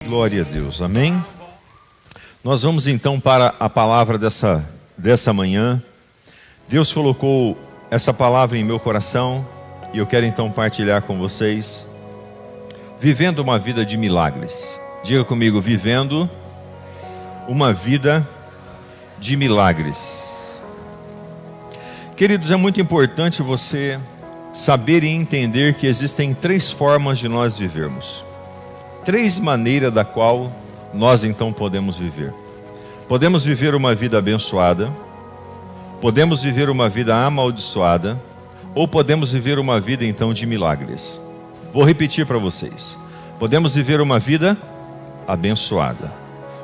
Glória a Deus, amém? Nós vamos então para a palavra dessa manhã. Deus colocou essa palavra em meu coração e eu quero então partilhar com vocês. Vivendo uma vida de milagres. Diga comigo, vivendo uma vida de milagres. Queridos, é muito importante você saber e entender que existem três formas de nós vivermos. Três maneiras da qual nós então podemos viver. Podemos viver uma vida abençoada, podemos viver uma vida amaldiçoada, ou podemos viver uma vida então de milagres. Vou repetir para vocês. Podemos viver uma vida abençoada,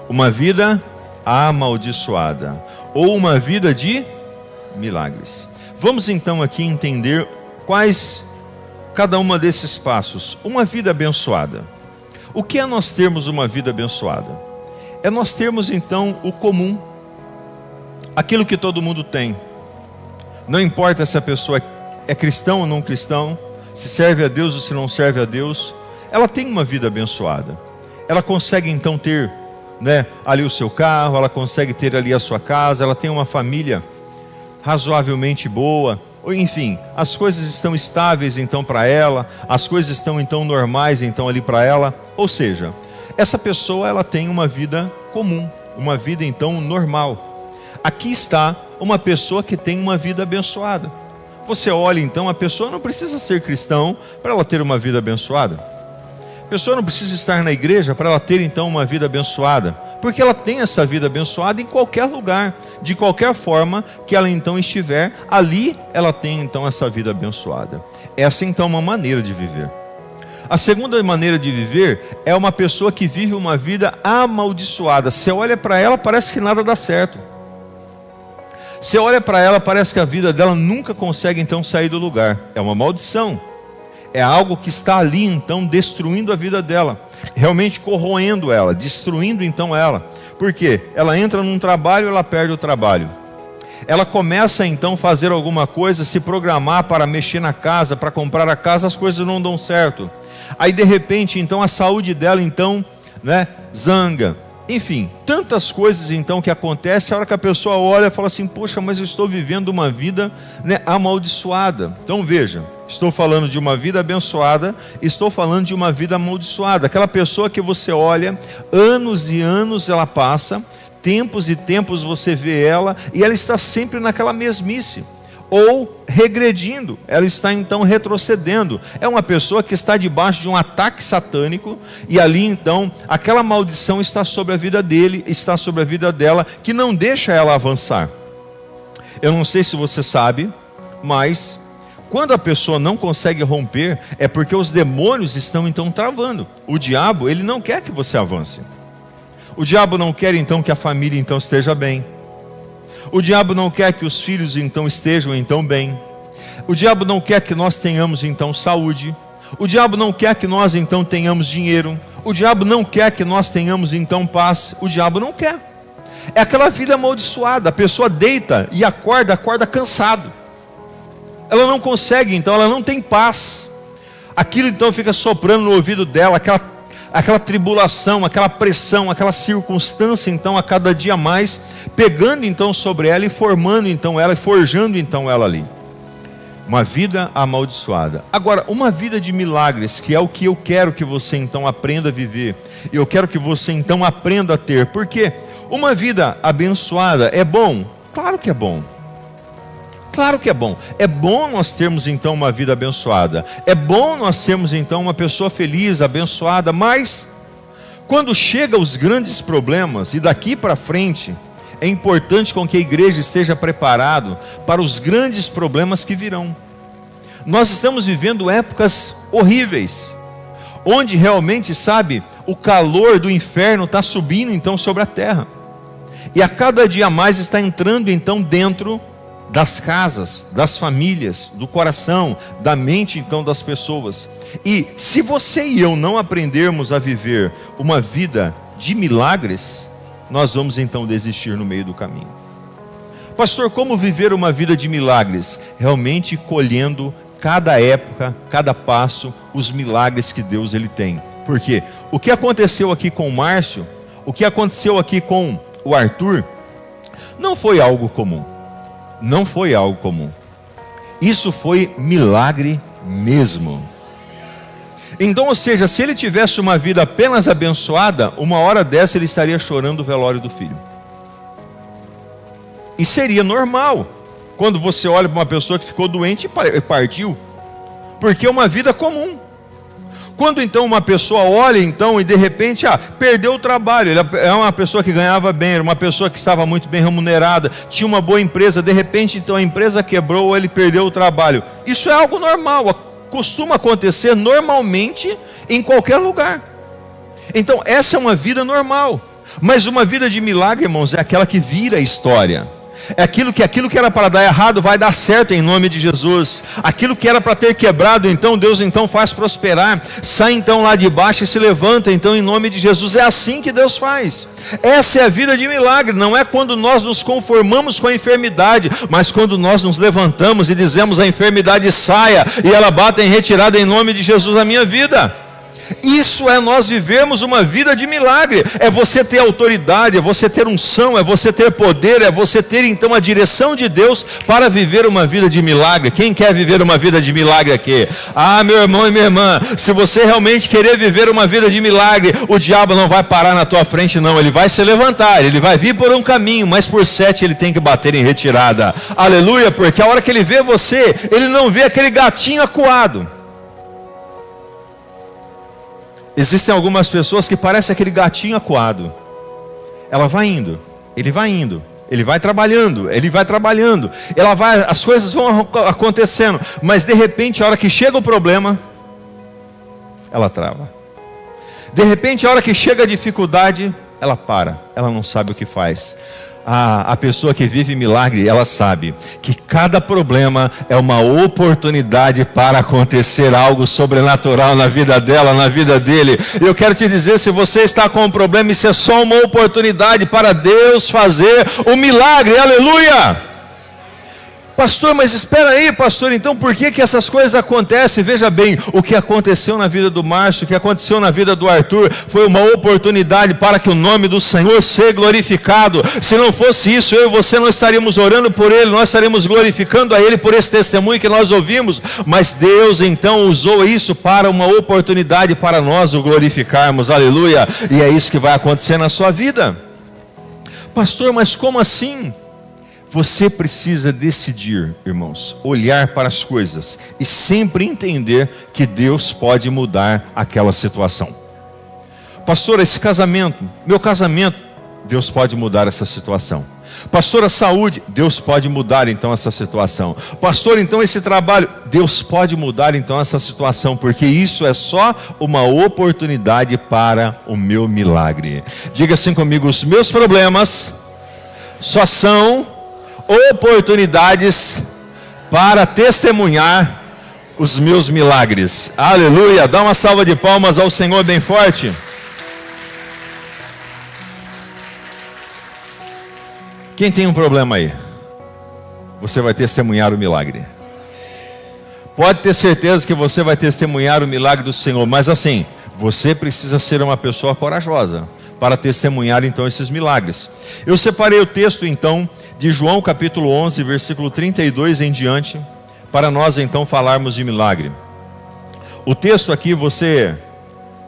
uma vida amaldiçoada, ou uma vida de milagres. Vamos então aqui entender quais cada uma desses passos. Uma vida abençoada. O que é nós termos uma vida abençoada? É nós termos então o comum, aquilo que todo mundo tem. Não importa se a pessoa é cristão ou não cristão, se serve a Deus ou se não serve a Deus, ela tem uma vida abençoada. Ela consegue então ter, ali o seu carro, ela consegue ter ali a sua casa, ela tem uma família razoavelmente boa. Ou enfim, as coisas estão estáveis então para ela, as coisas estão então normais então ali para ela. Ou seja, essa pessoa ela tem uma vida comum, uma vida então normal. Aqui está uma pessoa que tem uma vida abençoada. Você olha então, a pessoa não precisa ser cristão para ela ter uma vida abençoada. A pessoa não precisa estar na igreja para ela ter então uma vida abençoada. Porque ela tem essa vida abençoada em qualquer lugar, de qualquer forma que ela então estiver, ali ela tem então essa vida abençoada. Essa então é uma maneira de viver. A segunda maneira de viver é uma pessoa que vive uma vida amaldiçoada. Você olha para ela, parece que nada dá certo. Você olha para ela, parece que a vida dela nunca consegue então sair do lugar. É uma maldição. É algo que está ali então destruindo a vida dela, realmente corroendo ela, destruindo então ela. Por quê? Ela entra num trabalho, ela perde o trabalho. Ela começa então a fazer alguma coisa, se programar para mexer na casa, para comprar a casa, as coisas não dão certo. Aí de repente então a saúde dela então, zanga. Enfim, tantas coisas então que acontecem, a hora que a pessoa olha e fala assim, poxa, mas eu estou vivendo uma vida amaldiçoada. Então veja, estou falando de uma vida abençoada, estou falando de uma vida amaldiçoada. Aquela pessoa que você olha, anos e anos ela passa, tempos e tempos você vê ela, e ela está sempre naquela mesmice. Ou regredindo, ela está então retrocedendo. É uma pessoa que está debaixo de um ataque satânico, e ali então, aquela maldição está sobre a vida dele, está sobre a vida dela, que não deixa ela avançar. Eu não sei se você sabe, mas quando a pessoa não consegue romper, é porque os demônios estão então travando. O diabo, ele não quer que você avance. O diabo não quer então que a família então esteja bem. O diabo não quer que os filhos então estejam então bem. O diabo não quer que nós tenhamos então saúde. O diabo não quer que nós então tenhamos dinheiro. O diabo não quer que nós tenhamos então paz. O diabo não quer. É aquela vida amaldiçoada. A pessoa deita e acorda cansado. Ela não consegue então, ela não tem paz. Aquilo então fica soprando no ouvido dela, aquela tribulação, aquela pressão, aquela circunstância então a cada dia mais, pegando então sobre ela e formando então ela, e forjando então ela ali. Uma vida amaldiçoada. Agora, uma vida de milagres, que é o que eu quero que você então aprenda a viver, eu quero que você então aprenda a ter. Porque uma vida abençoada é bom? Claro que é bom. Claro que é bom. É bom nós termos então uma vida abençoada. É bom nós termos então uma pessoa feliz, abençoada. Mas quando chega os grandes problemas, e daqui para frente, é importante com que a igreja esteja preparado para os grandes problemas que virão. Nós estamos vivendo épocas horríveis, onde realmente, o calor do inferno está subindo então sobre a terra. E a cada dia mais está entrando então dentro das casas, das famílias, do coração, da mente então das pessoas. E se você e eu não aprendermos a viver uma vida de milagres, nós vamos então desistir no meio do caminho. Pastor, como viver uma vida de milagres? Realmente colhendo cada época, cada passo, os milagres que Deus ele tem. Por quê? O que aconteceu aqui com o Márcio, o que aconteceu aqui com o Arthur, não foi algo comum. Não foi algo comum. Isso foi milagre mesmo. Então, ou seja, se ele tivesse uma vida apenas abençoada, uma hora dessa ele estaria chorando o velório do filho. E seria normal, quando você olha para uma pessoa que ficou doente e partiu, porque é uma vida comum. Quando então uma pessoa olha então e de repente perdeu o trabalho, ele é uma pessoa que ganhava bem, era uma pessoa que estava muito bem remunerada, tinha uma boa empresa, de repente então a empresa quebrou ou ele perdeu o trabalho. Isso é algo normal, costuma acontecer normalmente em qualquer lugar. Então essa é uma vida normal, mas uma vida de milagre, irmãos, é aquela que vira a história. É aquilo que era para dar errado vai dar certo em nome de Jesus. Aquilo que era para ter quebrado, então Deus então faz prosperar. Sai então lá de baixo e se levanta então em nome de Jesus. É assim que Deus faz. Essa é a vida de milagre. Não é quando nós nos conformamos com a enfermidade, mas quando nós nos levantamos e dizemos a enfermidade saia, e ela bate em retirada em nome de Jesus na minha vida. Isso é nós vivermos uma vida de milagre. É você ter autoridade, é você ter unção, é você ter poder, é você ter então a direção de Deus para viver uma vida de milagre. Quem quer viver uma vida de milagre aqui? Meu irmão e minha irmã, se você realmente querer viver uma vida de milagre, o diabo não vai parar na tua frente não, ele vai se levantar, ele vai vir por um caminho, mas por 7 ele tem que bater em retirada. Aleluia, porque a hora que ele vê você, ele não vê aquele gatinho acuado. Existem algumas pessoas que parecem aquele gatinho acuado. Ela vai indo, ele vai indo, ele vai trabalhando, as coisas vão acontecendo, mas de repente a hora que chega o problema, ela trava. De repente a hora que chega a dificuldade, ela para, ela não sabe o que faz. A pessoa que vive milagre, ela sabe que cada problema é uma oportunidade para acontecer algo sobrenatural na vida dela, na vida dele. Eu quero te dizer, se você está com um problema, isso é só uma oportunidade para Deus fazer um milagre. Aleluia! Pastor, mas espera aí, pastor, então por que essas coisas acontecem? Veja bem, o que aconteceu na vida do Márcio, o que aconteceu na vida do Arthur, foi uma oportunidade para que o nome do Senhor seja glorificado. Se não fosse isso, eu e você não estaríamos orando por ele, nós estaríamos glorificando a ele por esse testemunho que nós ouvimos, mas Deus então usou isso para uma oportunidade para nós o glorificarmos, aleluia, e é isso que vai acontecer na sua vida. Pastor, mas como assim? Você precisa decidir, irmãos, olhar para as coisas e sempre entender que Deus pode mudar aquela situação. Pastor, esse casamento, meu casamento, Deus pode mudar essa situação. Pastor, a saúde, Deus pode mudar então essa situação. Pastor, então esse trabalho, Deus pode mudar então essa situação, porque isso é só uma oportunidade para o meu milagre. Diga assim comigo, os meus problemas só são oportunidades para testemunhar os meus milagres. Aleluia, dá uma salva de palmas ao Senhor bem forte. Quem tem um problema aí? Você vai testemunhar o milagre. Pode ter certeza que você vai testemunhar o milagre do Senhor, mas assim, você precisa ser uma pessoa corajosa para testemunhar então esses milagres. Eu separei o texto então de João capítulo 11, versículo 32 em diante, para nós então falarmos de milagre. O texto aqui você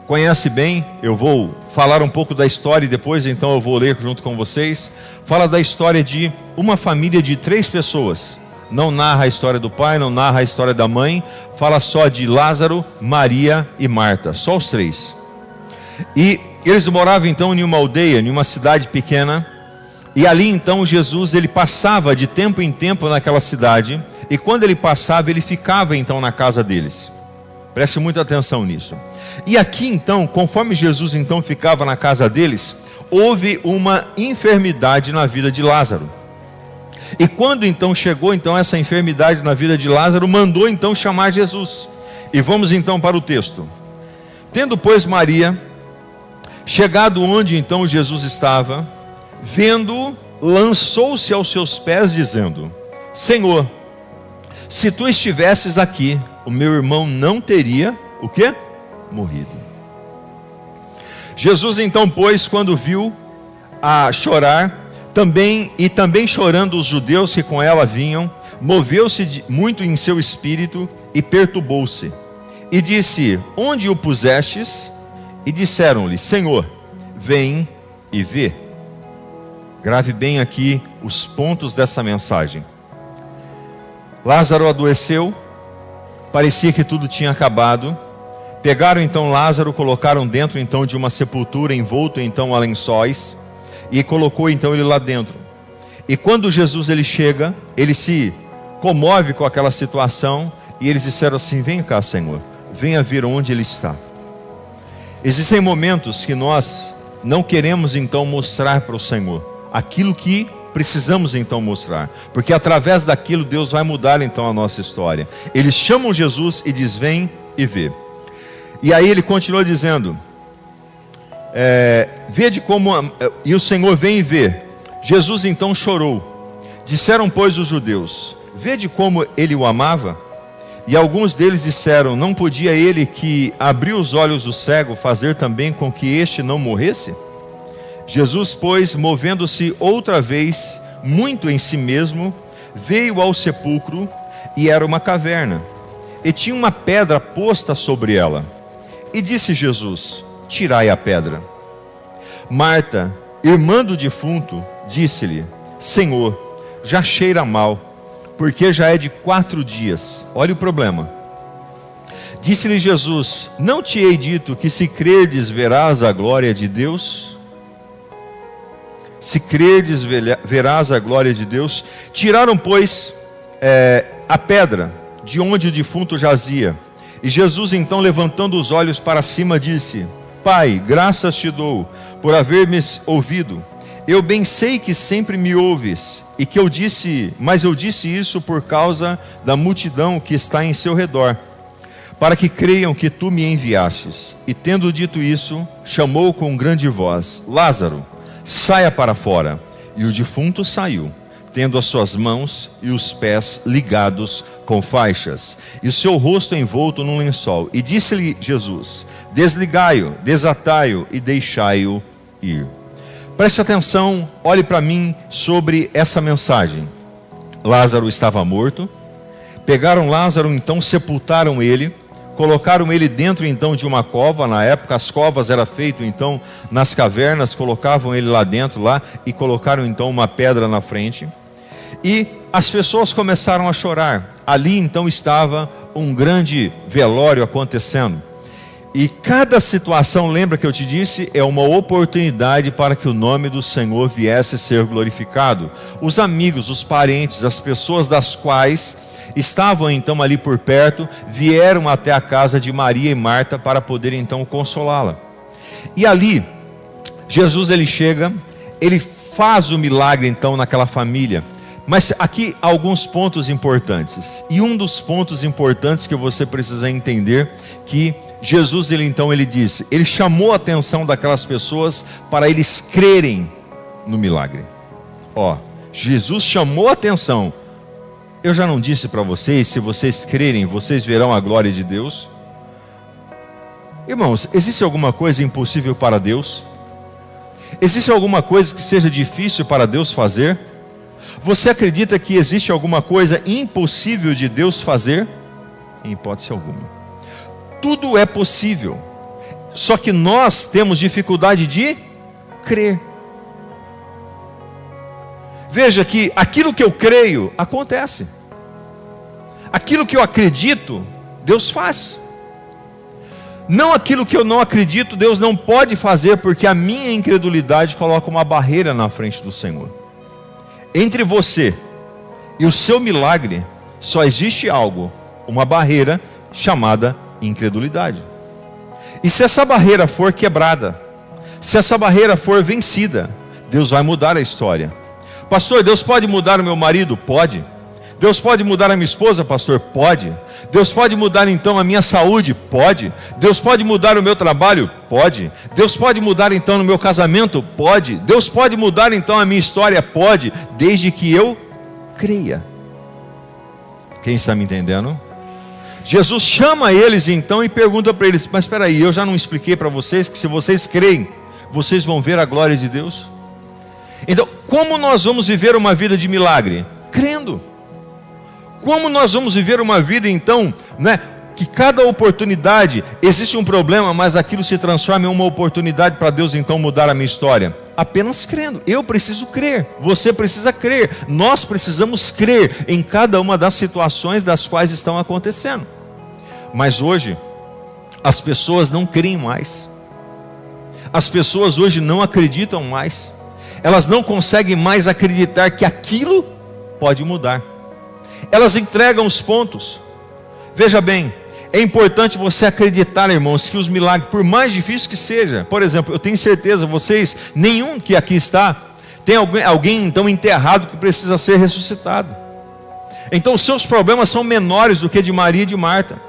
conhece bem, eu vou falar um pouco da história e depois então eu vou ler junto com vocês. Fala da história de uma família de 3 pessoas. Não narra a história do pai, não narra a história da mãe, fala só de Lázaro, Maria e Marta, só os 3. E eles moravam então em uma aldeia, em uma cidade pequena. E ali então Jesus ele passava de tempo em tempo naquela cidade, e quando ele passava ele ficava então na casa deles. Preste muita atenção nisso. E aqui então, conforme Jesus então ficava na casa deles, houve uma enfermidade na vida de Lázaro. E quando então chegou então essa enfermidade na vida de Lázaro, mandou então chamar Jesus. E vamos então para o texto. Tendo pois Maria chegado onde então Jesus estava, vendo, lançou-se aos seus pés, dizendo: Senhor, se tu estivesses aqui, o meu irmão não teria, o quê? Morrido. Jesus então, pois, quando viu a chorar, também chorando os judeus que com ela vinham, moveu-se muito em seu espírito e perturbou-se. E disse: onde o pusestes? E disseram-lhe: Senhor, vem e vê. Grave bem aqui os pontos dessa mensagem. Lázaro adoeceu, parecia que tudo tinha acabado. Pegaram então Lázaro, colocaram dentro então de uma sepultura, envolto então a lençóis, e colocou então ele lá dentro. E quando Jesus ele chega, ele se comove com aquela situação, e eles disseram assim: vem cá, Senhor, venha ver onde ele está. Existem momentos que nós não queremos então mostrar para o Senhor aquilo que precisamos então mostrar, porque através daquilo Deus vai mudar então a nossa história. Eles chamam Jesus e diz: vem e vê. E aí ele continua dizendo: vede como... E o Senhor vem e vê. Jesus então chorou. Disseram, pois, os judeus: vede como ele o amava. E alguns deles disseram: não podia ele que abriu os olhos do cego fazer também com que este não morresse? Jesus, pois, movendo-se outra vez muito em si mesmo, veio ao sepulcro, e era uma caverna, e tinha uma pedra posta sobre ela. E disse Jesus: tirai a pedra. Marta, irmã do defunto, disse-lhe: Senhor, já cheira mal, porque já é de 4 dias. Olha o problema. Disse-lhe Jesus: não te hei dito que se crerdes verás a glória de Deus? Se crerdes verás a glória de Deus. Tiraram, pois, a pedra de onde o defunto jazia. E Jesus então, levantando os olhos para cima, disse: Pai, graças te dou por haver-me ouvido. Eu bem sei que sempre me ouves, e que mas eu disse isso por causa da multidão que está em seu redor, para que creiam que tu me enviastes. E tendo dito isso, chamou com grande voz: Lázaro, saia para fora. E o defunto saiu, tendo as suas mãos e os pés ligados com faixas, e o seu rosto envolto num lençol. E disse-lhe Jesus: desligai-o, desatai-o e deixai-o ir. Preste atenção, olhe para mim sobre essa mensagem. Lázaro estava morto. Pegaram Lázaro, então sepultaram ele, colocaram ele dentro então de uma cova. Na época as covas eram feitas então nas cavernas, colocavam ele lá dentro e colocaram então uma pedra na frente. E as pessoas começaram a chorar. Ali então estava um grande velório acontecendo. E cada situação, lembra que eu te disse, é uma oportunidade para que o nome do Senhor viesse a ser glorificado. Os amigos, os parentes, as pessoas das quais estavam então ali por perto, vieram até a casa de Maria e Marta para poder então consolá-la. E ali, Jesus ele chega, ele faz o milagre então naquela família. Mas aqui alguns pontos importantes. E um dos pontos importantes que você precisa entender, que Jesus ele disse, ele chamou a atenção daquelas pessoas para eles crerem no milagre. Jesus chamou a atenção. Eu já não disse para vocês, se vocês crerem, vocês verão a glória de Deus? Irmãos, existe alguma coisa impossível para Deus? Existe alguma coisa que seja difícil para Deus fazer? Você acredita que existe alguma coisa impossível de Deus fazer? Em hipótese alguma. Tudo é possível. Só que nós temos dificuldade de crer. Veja que aquilo que eu creio, acontece. Aquilo que eu acredito, Deus faz. Não aquilo que eu não acredito, Deus não pode fazer, porque a minha incredulidade coloca uma barreira na frente do Senhor. Entre você e o seu milagre, só existe algo, uma barreira chamada incredulidade. E se essa barreira for quebrada, se essa barreira for vencida, Deus vai mudar a história. Pastor, Deus pode mudar o meu marido? Pode. Deus pode mudar a minha esposa, pastor? Pode. Deus pode mudar então a minha saúde? Pode. Deus pode mudar o meu trabalho? Pode. Deus pode mudar então no meu casamento? Pode. Deus pode mudar então a minha história? Pode, desde que eu creia. Quem está me entendendo? Jesus chama eles então e pergunta para eles: mas espera aí, eu já não expliquei para vocês que se vocês creem, vocês vão ver a glória de Deus? Então, como nós vamos viver uma vida de milagre? Crendo. Como nós vamos viver uma vida então, né, que cada oportunidade, existe um problema, mas aquilo se transforma em uma oportunidade para Deus então mudar a minha história? Apenas crendo. Eu preciso crer, você precisa crer, nós precisamos crer em cada uma das situações das quais estão acontecendo. Mas hoje, as pessoas não creem mais. As pessoas hoje não acreditam mais. Elas não conseguem mais acreditar que aquilo pode mudar. Elas entregam os pontos. Veja bem, é importante você acreditar, irmãos, que os milagres, por mais difícil que seja, por exemplo, eu tenho certeza, vocês, nenhum que aqui está, tem alguém então enterrado que precisa ser ressuscitado. Então os seus problemas são menores do que de Maria e de Marta.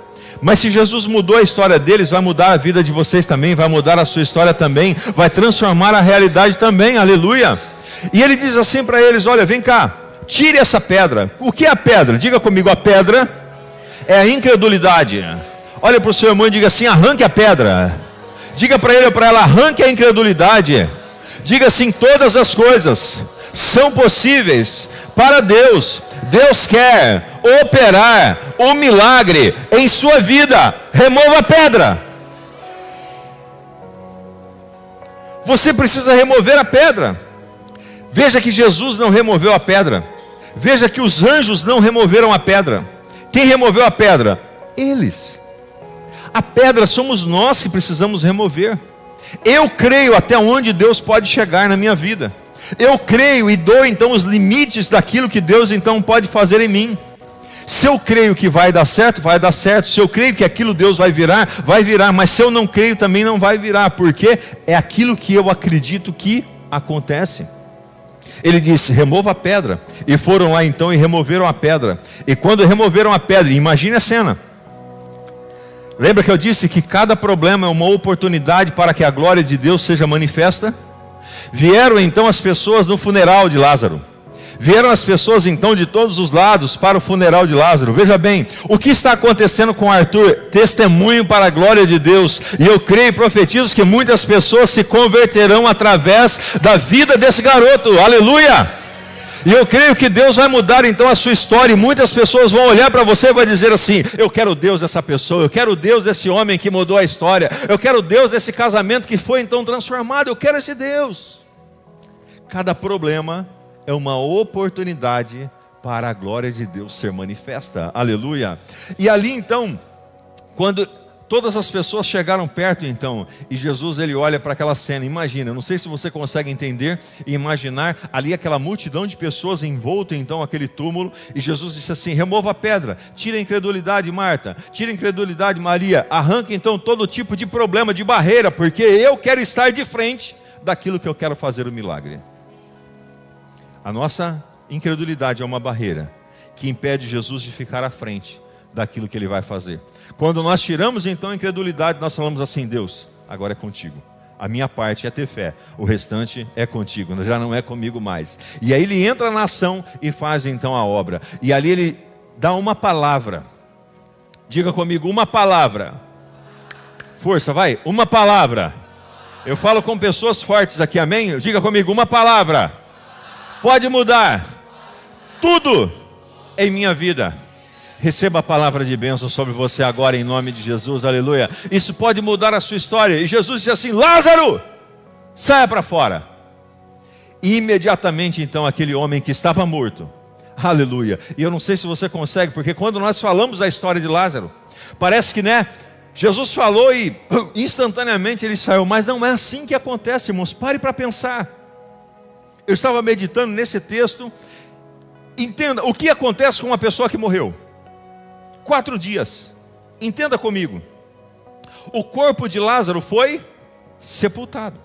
Mas se Jesus mudou a história deles, vai mudar a vida de vocês também, vai mudar a sua história também, vai transformar a realidade também, aleluia. E ele diz assim para eles: olha, vem cá, tire essa pedra. O que é a pedra? Diga comigo, a pedra é a incredulidade. Olha para o seu irmão e diga assim: arranque a pedra. Diga para ele ou para ela: arranque a incredulidade. Diga assim: todas as coisas são possíveis para Deus. Deus quer operar um milagre em sua vida. Remova a pedra. Você precisa remover a pedra. Veja que Jesus não removeu a pedra. Veja que os anjos não removeram a pedra. Quem removeu a pedra? Eles. A pedra somos nós que precisamos remover. Eu creio até onde Deus pode chegar na minha vida. Eu creio e dou então os limites daquilo que Deus então pode fazer em mim. Se eu creio que vai dar certo, vai dar certo. Se eu creio que aquilo Deus vai virar, vai virar. Mas se eu não creio, também não vai virar. Porque é aquilo que eu acredito que acontece. Ele disse: remova a pedra. E foram lá então e removeram a pedra. E quando removeram a pedra, imagine a cena. Lembra que eu disse que cada problema é uma oportunidade para que a glória de Deus seja manifesta? Vieram então as pessoas no funeral de Lázaro. Vieram as pessoas então de todos os lados para o funeral de Lázaro. Veja bem, o que está acontecendo com Arthur? Testemunho para a glória de Deus. E eu creio e profetizo que muitas pessoas se converterão através da vida desse garoto. Aleluia! E eu creio que Deus vai mudar então a sua história. E muitas pessoas vão olhar para você e vai dizer assim: eu quero o Deus dessa pessoa, eu quero o Deus desse homem que mudou a história, eu quero o Deus desse casamento que foi então transformado, eu quero esse Deus. Cada problema é uma oportunidade para a glória de Deus ser manifesta. Aleluia. E ali então, quando todas as pessoas chegaram perto então, e Jesus ele olha para aquela cena, imagina, não sei se você consegue entender e imaginar ali aquela multidão de pessoas envolta então aquele túmulo, e Jesus disse assim: remova a pedra, tira a incredulidade Marta, tira a incredulidade Maria, arranca então todo tipo de problema, de barreira, porque eu quero estar de frente daquilo que eu quero fazer o milagre. A nossa incredulidade é uma barreira que impede Jesus de ficar à frente daquilo que Ele vai fazer. Quando nós tiramos então a incredulidade, nós falamos assim: Deus, agora é contigo. A minha parte é ter fé, o restante é contigo, já não é comigo mais. E aí Ele entra na ação e faz então a obra. E ali Ele dá uma palavra. Diga comigo, uma palavra. Força, vai, uma palavra. Eu falo com pessoas fortes aqui, amém? Diga comigo, uma palavra pode mudar tudo em minha vida. Receba a palavra de bênção sobre você agora em nome de Jesus, aleluia. Isso pode mudar a sua história. E Jesus disse assim: Lázaro, saia para fora. E imediatamente então aquele homem que estava morto, aleluia. E eu não sei se você consegue, porque quando nós falamos da história de Lázaro, parece que Jesus falou e instantaneamente ele saiu. Mas não é assim que acontece, irmãos. Pare para pensar. Eu estava meditando nesse texto. Entenda o que acontece com uma pessoa que morreu. 4 dias. Entenda comigo. O corpo de Lázaro foi sepultado.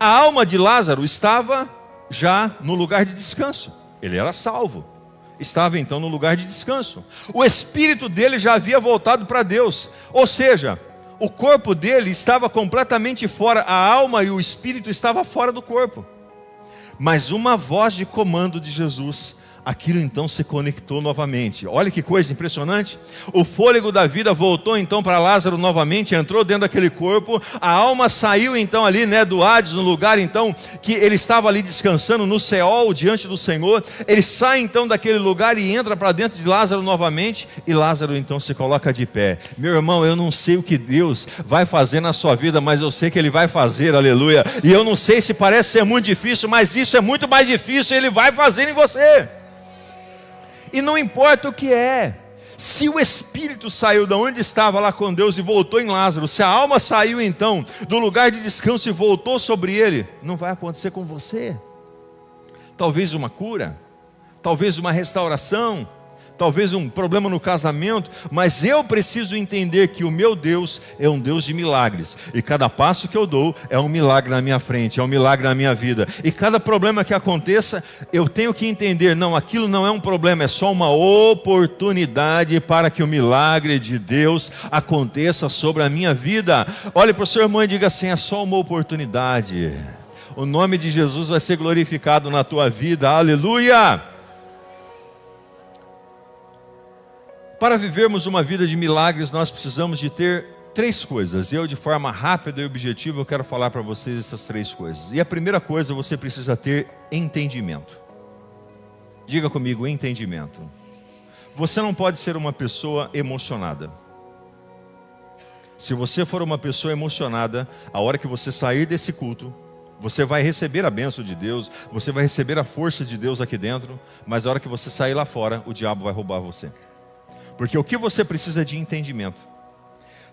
A alma de Lázaro estava já no lugar de descanso. Ele era salvo. Estava então no lugar de descanso. O espírito dele já havia voltado para Deus. Ou seja, o corpo dele estava completamente fora. A alma e o espírito estavam fora do corpo. Mas uma voz de comando de Jesus aquilo então se conectou novamente. Olha que coisa impressionante. O fôlego da vida voltou então para Lázaro novamente, entrou dentro daquele corpo. A alma saiu então ali, do Hades, no lugar então que ele estava ali descansando no Seol, diante do Senhor. Ele sai então daquele lugar e entra para dentro de Lázaro novamente, e Lázaro então se coloca de pé. Meu irmão, eu não sei o que Deus vai fazer na sua vida, mas eu sei que Ele vai fazer, aleluia. E eu não sei se parece ser muito difícil, mas isso é muito mais difícil, Ele vai fazer em você. E não importa o que é, se o espírito saiu de onde estava lá com Deus e voltou em Lázaro, se a alma saiu então do lugar de descanso e voltou sobre ele, não vai acontecer com você. Talvez uma cura, talvez uma restauração, talvez um problema no casamento, mas eu preciso entender que o meu Deus é um Deus de milagres, e cada passo que eu dou é um milagre na minha frente, é um milagre na minha vida, e cada problema que aconteça, eu tenho que entender, não, aquilo não é um problema, é só uma oportunidade para que o milagre de Deus aconteça sobre a minha vida. Olhe para o seu irmão e diga assim: é só uma oportunidade, o nome de Jesus vai ser glorificado na tua vida, aleluia. Para vivermos uma vida de milagres, nós precisamos de ter 3 coisas. Eu, de forma rápida e objetiva, eu quero falar para vocês essas 3 coisas. E a primeira coisa, você precisa ter entendimento. Diga comigo, entendimento. Você não pode ser uma pessoa emocionada. Se você for uma pessoa emocionada, a hora que você sair desse culto, você vai receber a bênção de Deus, você vai receber a força de Deus aqui dentro, mas a hora que você sair lá fora, o diabo vai roubar você. Porque o que você precisa de entendimento?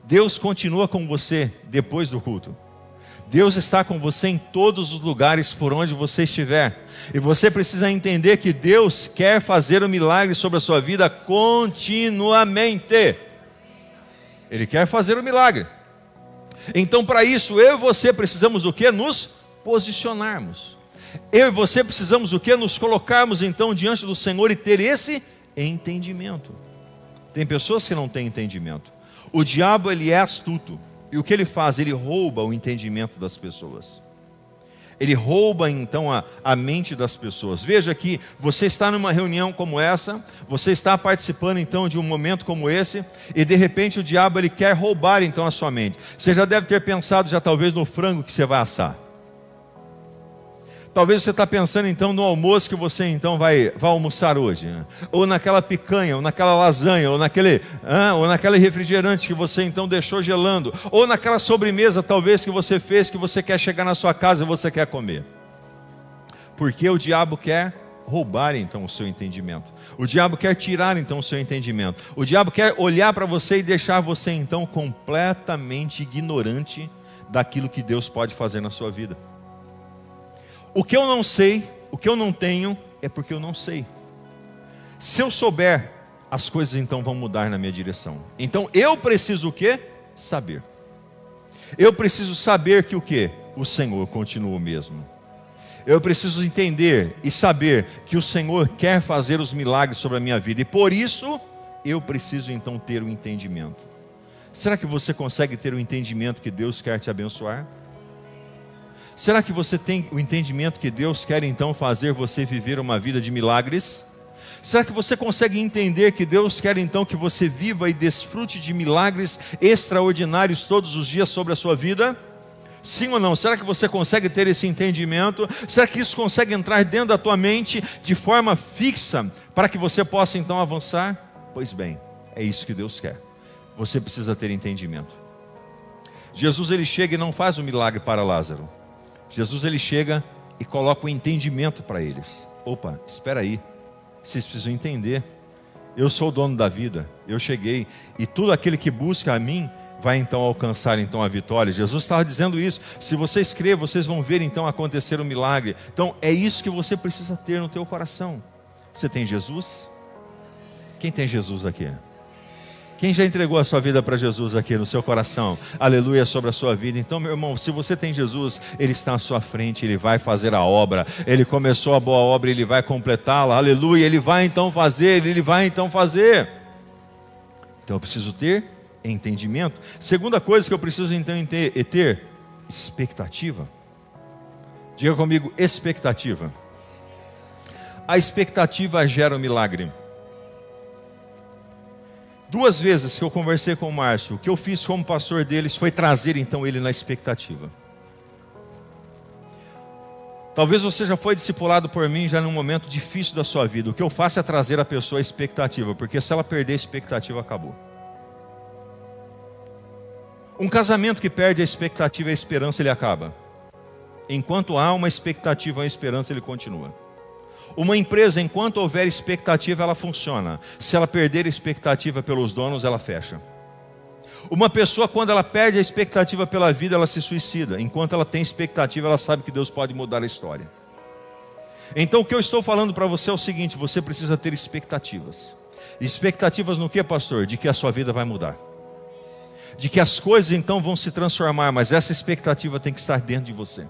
Deus continua com você depois do culto. Deus está com você em todos os lugares por onde você estiver. E você precisa entender que Deus quer fazer um milagre sobre a sua vida continuamente. Ele quer fazer um milagre. Então, para isso, eu e você precisamos o quê? Nos posicionarmos. Eu e você precisamos o quê? Nos colocarmos então diante do Senhor e ter esse entendimento. Tem pessoas que não têm entendimento. O diabo, ele é astuto. E o que ele faz? Ele rouba o entendimento das pessoas. Ele rouba então a mente das pessoas. Veja que você está numa reunião como essa, você está participando então de um momento como esse, e de repente o diabo, ele quer roubar então a sua mente. Você já deve ter pensado já talvez no frango que você vai assar. Talvez você está pensando então no almoço que você então vai almoçar hoje, ou naquela picanha, ou naquela lasanha, ou naquele refrigerante que você então deixou gelando, ou naquela sobremesa talvez que você fez, que você quer chegar na sua casa e você quer comer. Porque o diabo quer roubar então o seu entendimento. O diabo quer tirar então o seu entendimento. O diabo quer olhar para você e deixar você então completamente ignorante daquilo que Deus pode fazer na sua vida. O que eu não sei, o que eu não tenho, é porque eu não sei. Se eu souber, as coisas então vão mudar na minha direção. Então eu preciso o quê? Saber. Eu preciso saber que o quê? O Senhor continua o mesmo. Eu preciso entender e saber que o Senhor quer fazer os milagres sobre a minha vida. E por isso, eu preciso então ter o entendimento. Será que você consegue ter o entendimento que Deus quer te abençoar? Será que você tem o entendimento que Deus quer então fazer você viver uma vida de milagres? Será que você consegue entender que Deus quer então que você viva e desfrute de milagres extraordinários todos os dias sobre a sua vida? Sim ou não? Será que você consegue ter esse entendimento? Será que isso consegue entrar dentro da tua mente de forma fixa para que você possa então avançar? Pois bem, é isso que Deus quer. Você precisa ter entendimento. Jesus, ele chega e não faz um milagre para Lázaro. Jesus, ele chega e coloca o entendimento para eles. Opa, espera aí, vocês precisam entender. Eu sou o dono da vida, eu cheguei, e todo aquele que busca a mim vai então alcançar então a vitória. Jesus estava dizendo isso. Se vocês crerem, vocês vão ver então acontecer um milagre. Então é isso que você precisa ter no teu coração. Você tem Jesus? Quem tem Jesus aqui? Quem já entregou a sua vida para Jesus aqui no seu coração? Aleluia, sobre a sua vida. Então, meu irmão, se você tem Jesus, Ele está à sua frente, Ele vai fazer a obra. Ele começou a boa obra, Ele vai completá-la. Aleluia, Ele vai então fazer, Ele vai então fazer. Então eu preciso ter entendimento. Segunda coisa que eu preciso então ter expectativa. Diga comigo, expectativa. a expectativa gera o milagre. 2 vezes que eu conversei com o Márcio, o que eu fiz como pastor deles foi trazer então ele na expectativa. Talvez você já foi discipulado por mim já num momento difícil da sua vida. O que eu faço é trazer a pessoa à expectativa, porque se ela perder a expectativa, acabou. Um casamento que perde a expectativa e a esperança, ele acaba. Enquanto há uma expectativa e uma esperança, ele continua. Uma empresa, enquanto houver expectativa, ela funciona. Se ela perder a expectativa pelos donos, ela fecha. Uma pessoa, quando ela perde a expectativa pela vida, ela se suicida. Enquanto ela tem expectativa, ela sabe que Deus pode mudar a história. Então o que eu estou falando para você é o seguinte: você precisa ter expectativas. Expectativas no que, pastor? De que a sua vida vai mudar, de que as coisas então vão se transformar. Mas essa expectativa tem que estar dentro de você.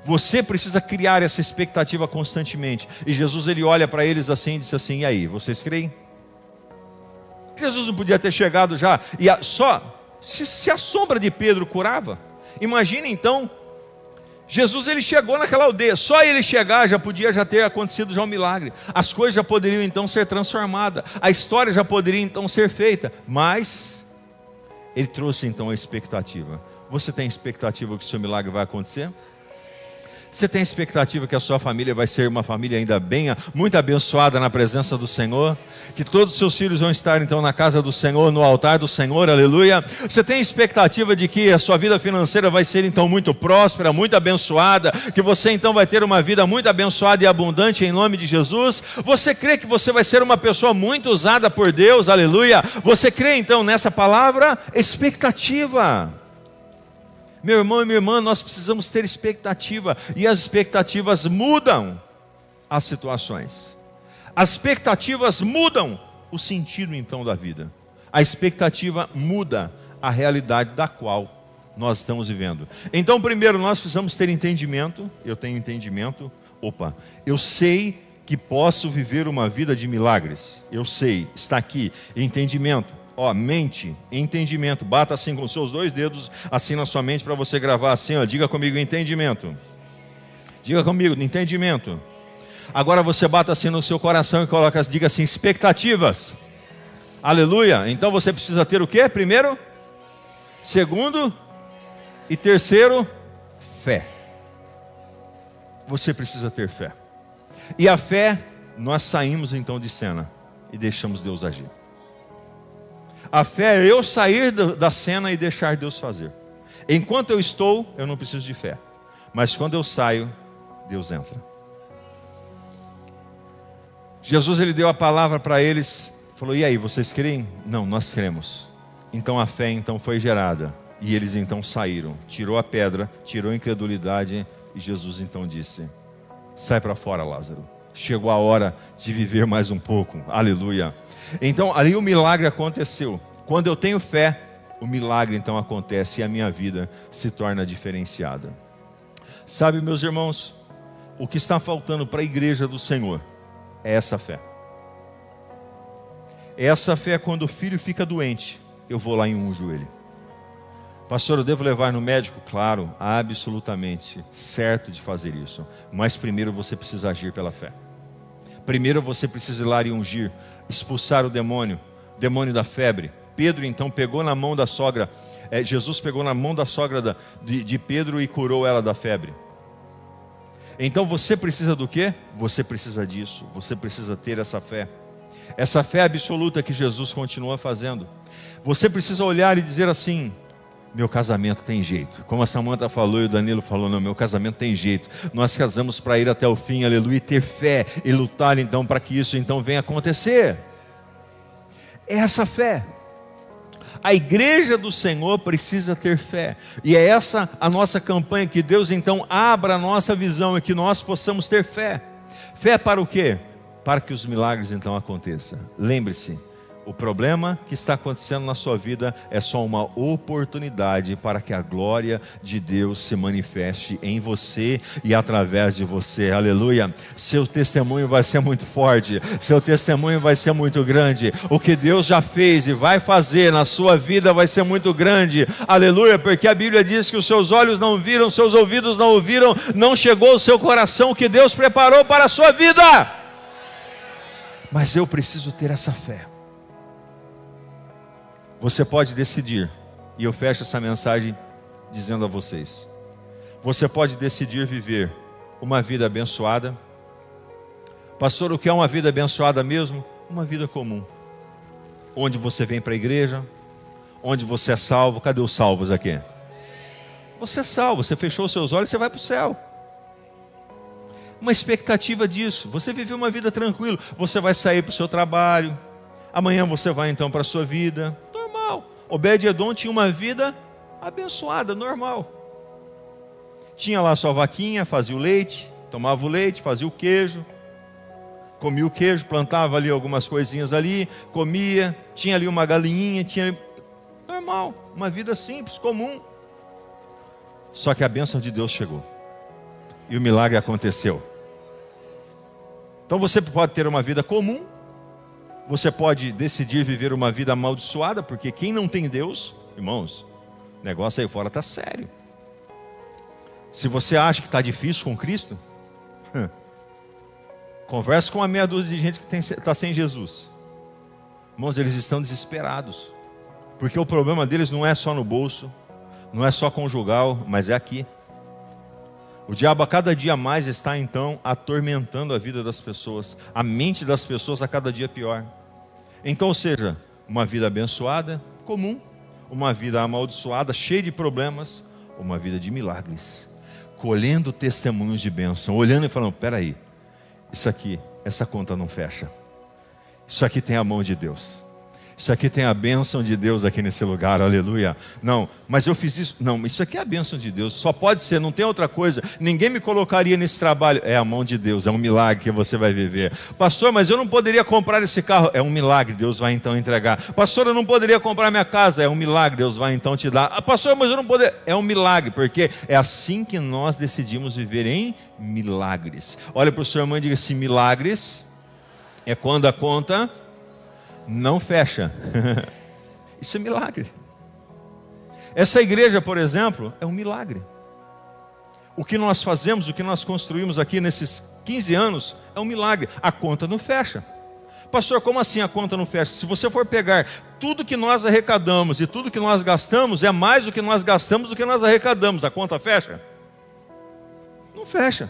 Você precisa criar essa expectativa constantemente. E Jesus, ele olha para eles assim e disse assim: e aí, vocês creem? Jesus não podia ter chegado já e se a sombra de Pedro curava. Imagine então, Jesus, ele chegou naquela aldeia, só ele chegar já podia ter acontecido já um milagre. As coisas já poderiam então ser transformadas, a história já poderia então ser feita. Mas ele trouxe então a expectativa. Você tem expectativa que o seu milagre vai acontecer? Você tem expectativa que a sua família vai ser uma família ainda bem, muito abençoada na presença do Senhor? Que todos os seus filhos vão estar então na casa do Senhor, no altar do Senhor, aleluia? Você tem expectativa de que a sua vida financeira vai ser então muito próspera, muito abençoada? Que você então vai ter uma vida muito abençoada e abundante em nome de Jesus? Você crê que você vai ser uma pessoa muito usada por Deus, aleluia? Você crê então nessa palavra? Expectativa. Meu irmão e minha irmã, nós precisamos ter expectativa. E as expectativas mudam as situações. As expectativas mudam o sentido então da vida. A expectativa muda a realidade da qual nós estamos vivendo. Então primeiro nós precisamos ter entendimento. Eu tenho entendimento. Eu sei que posso viver uma vida de milagres. Eu sei, está aqui, entendimento. Mente, entendimento. Bata assim com os seus 2 dedos, assim na sua mente, para você gravar assim, diga comigo, entendimento. Diga comigo, entendimento. Agora você bata assim no seu coração e diga assim, expectativas. Aleluia. Então você precisa ter o quê? Primeiro, segundo e terceiro, fé. Você precisa ter fé. E a fé, nós saímos então de cena e deixamos Deus agir. A fé é eu sair da cena e deixar Deus fazer. Enquanto eu estou, eu não preciso de fé. Mas quando eu saio, Deus entra. Jesus, ele deu a palavra para eles, falou: e aí, vocês creem? Não, nós cremos. Então a fé então foi gerada. E eles então saíram. Tirou a pedra, tirou a incredulidade. E Jesus então disse: sai para fora, Lázaro. Chegou a hora de viver mais um pouco. Aleluia. Então ali o milagre aconteceu. Quando eu tenho fé, o milagre então acontece e a minha vida se torna diferenciada. Sabe, meus irmãos, o que está faltando para a igreja do Senhor é essa fé. Essa fé, quando o filho fica doente, eu vou lá e unjo ele. Pastor, eu devo levar no médico? Claro, absolutamente certo de fazer isso. Mas primeiro você precisa agir pela fé. Primeiro você precisa ir lá e ungir, expulsar o demônio da febre. Pedro então pegou na mão da sogra, Jesus pegou na mão da sogra de Pedro e curou ela da febre. Então você precisa do quê? Você precisa disso, você precisa ter essa fé absoluta que Jesus continua fazendo. Você precisa olhar e dizer assim: meu casamento tem jeito. Como a Samanta falou e o Danilo falou, não, meu casamento tem jeito. Nós casamos para ir até o fim, aleluia, e ter fé e lutar então para que isso então venha acontecer. É essa fé. A igreja do Senhor precisa ter fé. E é essa a nossa campanha, que Deus então abra a nossa visão e que nós possamos ter fé. Fé para o quê? Para que os milagres então aconteçam. Lembre-se, o problema que está acontecendo na sua vida é só uma oportunidade para que a glória de Deus se manifeste em você e através de você, aleluia. Seu testemunho vai ser muito forte, seu testemunho vai ser muito grande. O que Deus já fez e vai fazer na sua vida vai ser muito grande, aleluia, porque a Bíblia diz que os seus olhos não viram, seus ouvidos não ouviram, não chegou ao seu coração o que Deus preparou para a sua vida. Mas eu preciso ter essa fé. Você pode decidir, e eu fecho essa mensagem dizendo a vocês: você pode decidir viver uma vida abençoada. Pastor, o que é uma vida abençoada mesmo? Uma vida comum, onde você vem para a igreja, onde você é salvo. Cadê os salvos aqui? Você é salvo, você fechou os seus olhos, você vai para o céu. Uma expectativa disso. Você viveu uma vida tranquila. Você vai sair para o seu trabalho. Amanhã você vai então para a sua vida. Normal. Obed-edom tinha uma vida abençoada, normal. Tinha lá sua vaquinha, fazia o leite, tomava o leite, fazia o queijo, comia o queijo, plantava ali algumas coisinhas ali, comia, tinha ali uma galinhinha, tinha normal, uma vida simples, comum. Só que a bênção de Deus chegou e o milagre aconteceu. Então você pode ter uma vida comum, você pode decidir viver uma vida amaldiçoada, porque quem não tem Deus, irmãos, o negócio aí fora está sério. Se você acha que está difícil com Cristo, converse com uma meia dúzia de gente que está sem Jesus. Irmãos, eles estão desesperados, porque o problema deles não é só no bolso, não é só conjugal, mas é aqui. O diabo a cada dia mais está então atormentando a vida das pessoas, a mente das pessoas a cada dia pior. Então, ou seja, uma vida abençoada, comum, uma vida amaldiçoada, cheia de problemas, uma vida de milagres, colhendo testemunhos de bênção, olhando e falando: peraí, isso aqui, essa conta não fecha, isso aqui tem a mão de Deus, isso aqui tem a bênção de Deus aqui nesse lugar, aleluia. Não, mas eu fiz isso, não, isso aqui é a bênção de Deus, só pode ser, não tem outra coisa, ninguém me colocaria nesse trabalho. É a mão de Deus, é um milagre que você vai viver. Pastor, mas eu não poderia comprar esse carro. É um milagre, Deus vai então entregar. Pastor, eu não poderia comprar minha casa. É um milagre, Deus vai então te dar. Pastor, mas eu não poderia. É um milagre, porque é assim que nós decidimos viver, em milagres. Olha para o seu irmão e diga assim: milagres é quando a conta não fecha. Isso é milagre. Essa igreja, por exemplo, é um milagre. O que nós fazemos, o que nós construímos aqui nesses 15 anos é um milagre. A conta não fecha. Pastor, como assim a conta não fecha? Se você for pegar tudo que nós arrecadamos e tudo que nós gastamos, é mais do que nós gastamos do que nós arrecadamos. A conta fecha? Não fecha.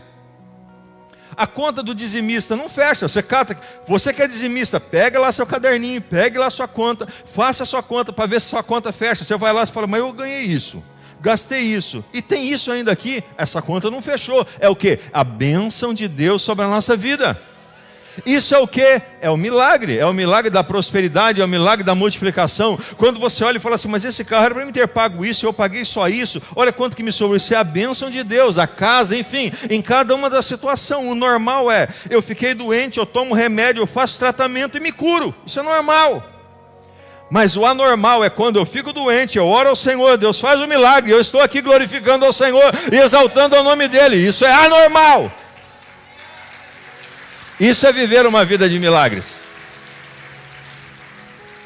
A conta do dizimista não fecha. Você que é dizimista, pega lá seu caderninho, pegue lá sua conta, faça a sua conta para ver se sua conta fecha. Você vai lá e fala: mas eu ganhei isso, gastei isso, e tem isso ainda aqui. Essa conta não fechou. É o que? A bênção de Deus sobre a nossa vida. Isso é o que? É o milagre da prosperidade, é o milagre da multiplicação. Quando você olha e fala assim: mas esse carro era para mim ter pago isso, eu paguei só isso, olha quanto que me sobrou. Isso é a bênção de Deus, a casa, enfim, em cada uma das situações. O normal é: eu fiquei doente, eu tomo remédio, eu faço tratamento e me curo. Isso é normal. Mas o anormal é quando eu fico doente, eu oro ao Senhor, Deus faz o milagre, eu estou aqui glorificando ao Senhor e exaltando o nome dEle. Isso é anormal. Isso é viver uma vida de milagres.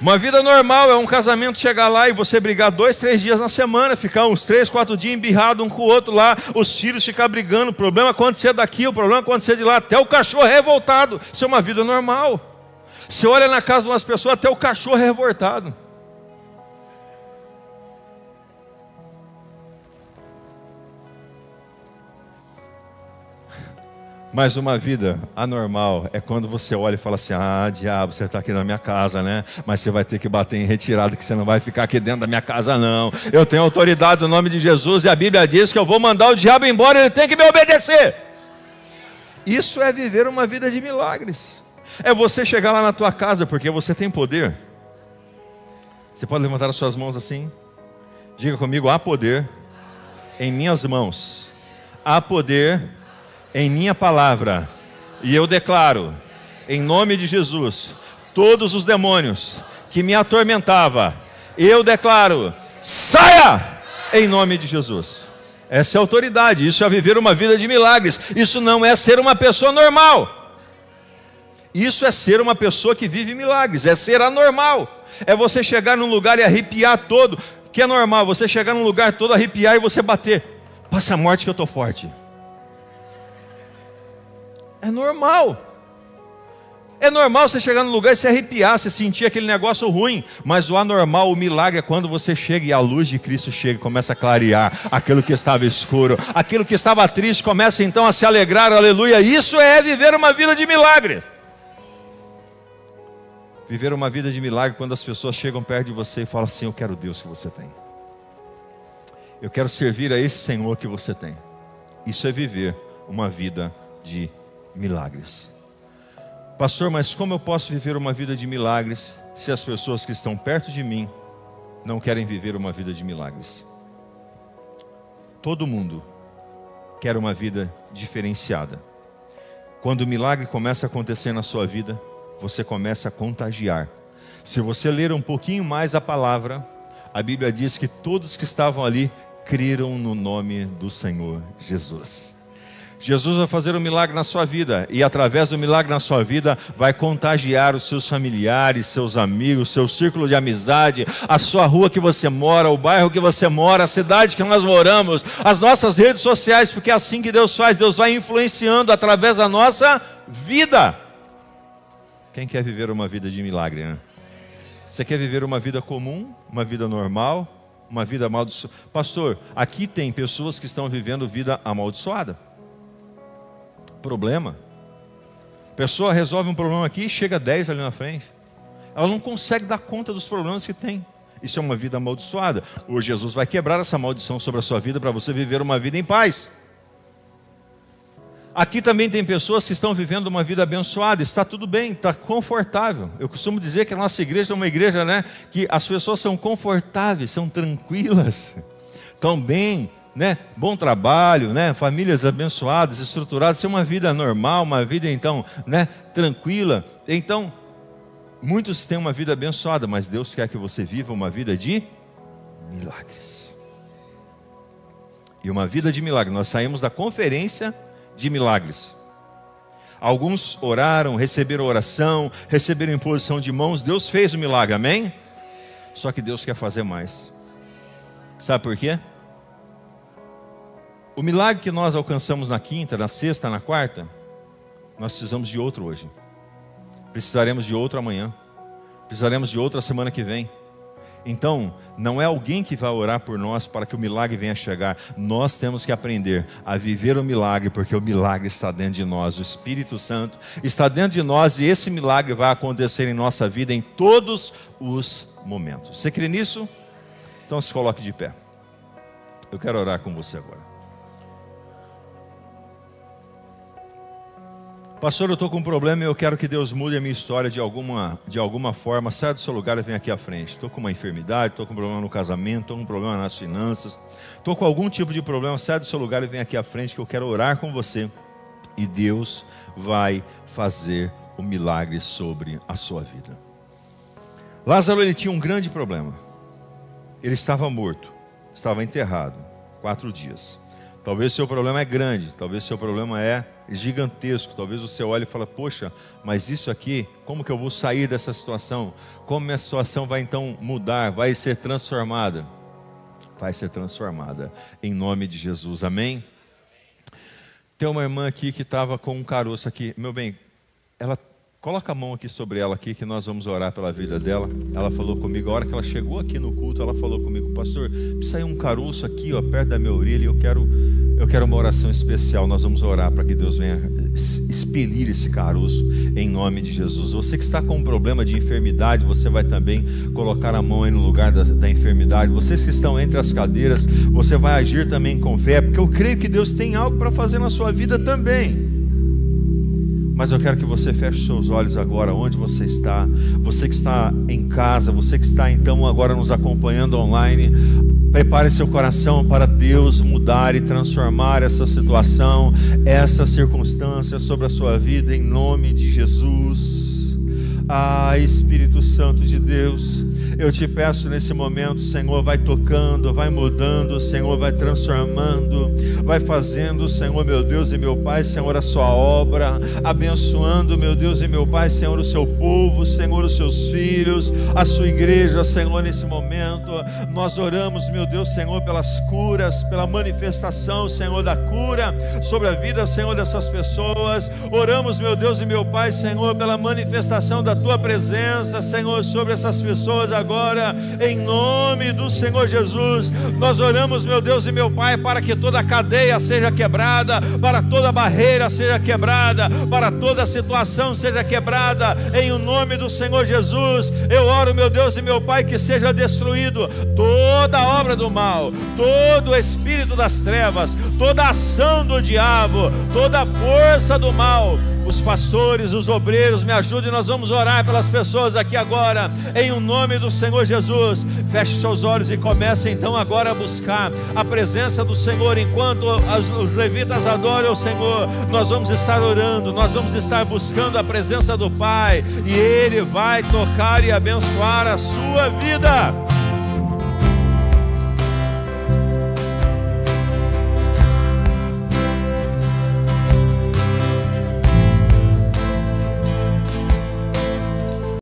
Uma vida normal é um casamento chegar lá e você brigar 2, 3 dias na semana, ficar uns 3, 4 dias embirrado um com o outro lá, os filhos ficar brigando, o problema acontecer daqui, o problema acontecer de lá, até o cachorro revoltado. Isso é uma vida normal. Você olha na casa de umas pessoas, até o cachorro é revoltado. Mas uma vida anormal é quando você olha e fala assim: ah, diabo, você está aqui na minha casa, né? Mas você vai ter que bater em retirada, que você não vai ficar aqui dentro da minha casa, não. Eu tenho autoridade no nome de Jesus e a Bíblia diz que eu vou mandar o diabo embora, ele tem que me obedecer. Isso é viver uma vida de milagres. É você chegar lá na tua casa, porque você tem poder. Você pode levantar as suas mãos assim? Diga comigo: há poder em minhas mãos, há poder em minha palavra, e eu declaro, em nome de Jesus, todos os demônios que me atormentavam, eu declaro: saia, em nome de Jesus. Essa é a autoridade, isso é viver uma vida de milagres. Isso não é ser uma pessoa normal, isso é ser uma pessoa que vive milagres, é ser anormal. É você chegar num lugar e arrepiar todo, que é normal, você chegar num lugar todo, arrepiar e você bater: passa a morte que eu estou forte. É normal. É normal você chegar no lugar e se arrepiar, você sentir aquele negócio ruim. Mas o anormal, o milagre é quando você chega e a luz de Cristo chega e começa a clarear aquilo que estava escuro. Aquilo que estava triste começa então a se alegrar, aleluia. Isso é viver uma vida de milagre. Viver uma vida de milagre quando as pessoas chegam perto de você e falam assim: eu quero o Deus que você tem. Eu quero servir a esse Senhor que você tem. Isso é viver uma vida de milagres. Pastor, mas como eu posso viver uma vida de milagres se as pessoas que estão perto de mim não querem viver uma vida de milagres? Todo mundo quer uma vida diferenciada. Quando o milagre começa a acontecer na sua vida, você começa a contagiar. Se você ler um pouquinho mais a palavra, a Bíblia diz que todos que estavam ali creram no nome do Senhor Jesus. Jesus vai fazer um milagre na sua vida, e através do milagre na sua vida, vai contagiar os seus familiares, seus amigos, seu círculo de amizade, a sua rua que você mora, o bairro que você mora, a cidade que nós moramos, as nossas redes sociais, porque é assim que Deus faz. Deus vai influenciando através da nossa vida. Quem quer viver uma vida de milagre, né? Você quer viver uma vida comum, uma vida normal, uma vida amaldiçoada? Pastor, aqui tem pessoas que estão vivendo vida amaldiçoada. Problema. A pessoa resolve um problema aqui e chega a 10 ali na frente. Ela não consegue dar conta dos problemas que tem. Isso é uma vida amaldiçoada. Hoje Jesus vai quebrar essa maldição sobre a sua vida para você viver uma vida em paz. Aqui também tem pessoas que estão vivendo uma vida abençoada. Está tudo bem, está confortável. Eu costumo dizer que a nossa igreja é uma igreja, né, que as pessoas são confortáveis, são tranquilas, estão bem, né? Bom trabalho, né? Famílias abençoadas, estruturadas. Isso é uma vida normal, uma vida então, né, tranquila. Então, muitos têm uma vida abençoada, mas Deus quer que você viva uma vida de milagres. E uma vida de milagre. Nós saímos da conferência de milagres. Alguns oraram, receberam oração, receberam imposição de mãos. Deus fez o milagre, amém? Só que Deus quer fazer mais. Sabe por quê? O milagre que nós alcançamos na quinta, na sexta, na quarta, nós precisamos de outro hoje. Precisaremos de outro amanhã. Precisaremos de outro a semana que vem. Então, não é alguém que vai orar por nós para que o milagre venha chegar. Nós temos que aprender a viver o milagre, porque o milagre está dentro de nós. O Espírito Santo está dentro de nós, e esse milagre vai acontecer em nossa vida em todos os momentos. Você crê nisso? Então se coloque de pé. Eu quero orar com você agora. Pastor, eu estou com um problema e eu quero que Deus mude a minha história de alguma forma. Sai do seu lugar e vem aqui à frente. Estou com uma enfermidade, estou com um problema no casamento, estou com um problema nas finanças, estou com algum tipo de problema. Sai do seu lugar e vem aqui à frente, que eu quero orar com você. E Deus vai fazer o milagre sobre a sua vida. Lázaro, ele tinha um grande problema. Ele estava morto, estava enterrado 4 dias. Talvez seu problema é grande, talvez seu problema é gigantesco. Talvez você olhe e fale: poxa, mas isso aqui, como que eu vou sair dessa situação? Como minha situação vai então mudar, vai ser transformada? Vai ser transformada em nome de Jesus, amém? Tem uma irmã aqui que estava com um caroço aqui. Meu bem, ela coloca a mão aqui sobre ela aqui, que nós vamos orar pela vida dela. Ela falou comigo, a hora que ela chegou aqui no culto, ela falou comigo: pastor, saiu um caroço aqui, ó, perto da minha orelha, e eu quero uma oração especial. Nós vamos orar para que Deus venha expelir esse caroço em nome de Jesus. Você que está com um problema de enfermidade, você vai também colocar a mão aí no lugar da enfermidade. Vocês que estão entre as cadeiras, você vai agir também com fé, porque eu creio que Deus tem algo para fazer na sua vida também. Mas eu quero que você feche seus olhos agora, onde você está. Você que está em casa, você que está então agora nos acompanhando online, prepare seu coração para Deus mudar e transformar essa situação, essa circunstância sobre a sua vida, em nome de Jesus. Ah, Espírito Santo de Deus, Eu te peço nesse momento, Senhor, vai tocando, vai mudando, Senhor, vai transformando, vai fazendo, Senhor, meu Deus e meu Pai, Senhor, a sua obra, abençoando, meu Deus e meu Pai, Senhor, o seu povo, Senhor, os seus filhos, a sua igreja, Senhor, nesse momento. Nós oramos, meu Deus, Senhor, pelas curas, pela manifestação, Senhor, da cura sobre a vida, Senhor, dessas pessoas. Oramos, meu Deus e meu Pai, Senhor, pela manifestação da tua presença, Senhor, sobre essas pessoas agora, em nome do Senhor Jesus. Nós oramos, meu Deus e meu Pai, para que toda cadeia seja quebrada, para toda barreira seja quebrada, para toda situação seja quebrada, em o nome do Senhor Jesus. Eu oro, meu Deus e meu Pai, que seja destruído toda a obra do mal, todo o espírito das trevas, toda a ação do diabo, toda a força do mal. Os pastores, os obreiros, me ajudem, nós vamos orar pelas pessoas aqui agora, em o nome do Senhor Jesus. Feche seus olhos e comece então agora a buscar a presença do Senhor. Enquanto os levitas adoram o Senhor, nós vamos estar orando, nós vamos estar buscando a presença do Pai, e Ele vai tocar e abençoar a sua vida.